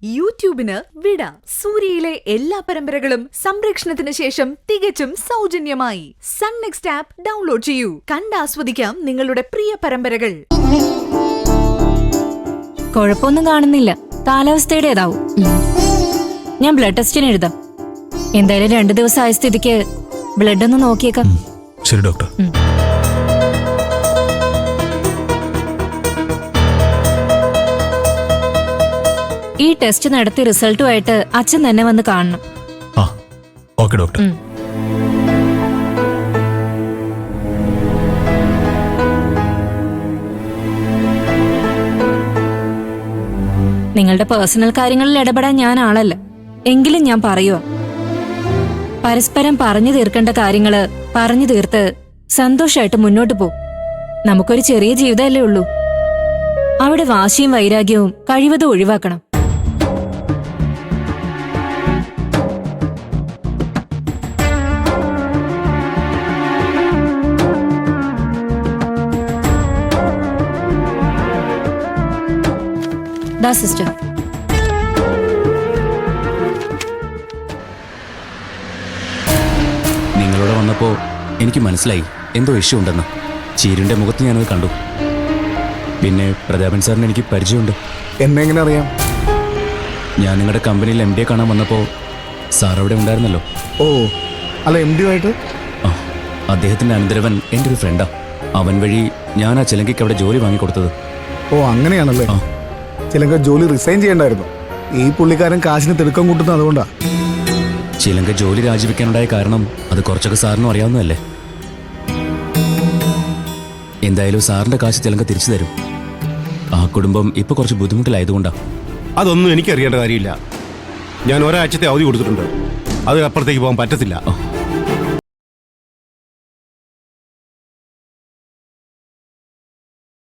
യൂട്യൂബിന് വിട. സൂര്യയിലെ എല്ലാ പരമ്പരകളും സംരക്ഷണത്തിന് ശേഷം തികച്ചും സൗജന്യമായി സൺ നെക്സ്റ്റ് ആപ്പ് ഡൗൺലോഡ് ചെയ്യൂ. കണ്ടാസ്വദിക്കാം നിങ്ങളുടെ പ്രിയ പരമ്പരകൾ. കുഴപ്പമൊന്നും കാണുന്നില്ല, കാലാവസ്ഥയുടേതാവും. ഞാൻ ബ്ലഡ് ടെസ്റ്റിന് എഴുതാം. എന്തായാലും 2 ദിവസമായ സ്ഥിതിക്ക് ബ്ലഡ് ഒന്ന് നോക്കിയേക്കാം. ശരി ഡോക്ടർ. ഈ ടെസ്റ്റ് നടത്തി റിസൾട്ടുമായിട്ട് അച്ഛൻ തന്നെ വന്ന് കാണണം. ആ ഓക്കെ ഡോക്ടർ. നിങ്ങളുടെ പേഴ്സണൽ കാര്യങ്ങളിൽ ഇടപെടാൻ ഞാൻ ആളല്ല. എങ്കിലും ഞാൻ പറയുക, പരസ്പരം പറഞ്ഞു തീർക്കേണ്ട കാര്യങ്ങള് പറഞ്ഞു തീർത്ത് സന്തോഷമായിട്ട് മുന്നോട്ട് പോ. നമുക്കൊരു ചെറിയ ജീവിതമല്ലേ ഉള്ളൂ. അവിടെ വാശിയും വൈരാഗ്യവും കഴിവതും ഒഴിവാക്കണം. ദാ സിസ്റ്റർ. നിങ്ങളോട് വന്നപ്പോ എനിക്ക് മനസ്സിലായി എന്തോ ഇഷ്യൂ ഉണ്ടെന്ന്. ചീരുന്റെ മുഖത്ത് ഞാനത് കണ്ടു. പിന്നെ പ്രതാപൻ സാറിന് എനിക്ക് പരിചയമുണ്ട്. എന്നെ എങ്ങനെ അറിയാം? ഞാൻ നിങ്ങളുടെ കമ്പനിയിൽ MD കാണാൻ വന്നപ്പോ സാർ അവിടെ ഉണ്ടായിരുന്നല്ലോ. ഓ അല്ല, MD ആയിട്ട്? ആ, അദ്ദേഹത്തിന്റെ അനന്തരവൻ എൻ്റെ ഒരു ഫ്രണ്ടാ. അവൻ വഴി ഞാൻ ആ ചിലങ്കയ്ക്ക് അവിടെ ജോലി വാങ്ങിക്കൊടുത്തത്. ഓ അങ്ങനെയാണല്ലേ. ആ. ചിലങ്ക ജോലി റിസൈൻ ചെയ്യണ്ടായിരുന്നു. ഈ പുള്ളിക്കാരൻ കാശിന് തിടുക്കം കൂട്ടുന്നത് അതുകൊണ്ടാ. ചിലങ്ക ജോലി രാജിവെക്കാനുണ്ടായ കാരണം അത് കുറച്ചൊക്കെ സാറിനും അറിയാവുന്നതല്ലേ. എന്തായാലും സാറിന്റെ കാശ് ചിലങ്ക തിരിച്ചു തരും. ആ കുടുംബം ഇപ്പൊ കുറച്ച് ബുദ്ധിമുട്ടിലായതുകൊണ്ടാ. അതൊന്നും എനിക്കറിയേണ്ട കാര്യമില്ല. ഞാൻ ഒരാഴ്ചത്തെ അവധി കൊടുത്തിട്ടുണ്ട്. അത് അപ്പുറത്തേക്ക് പോകാൻ പറ്റത്തില്ല.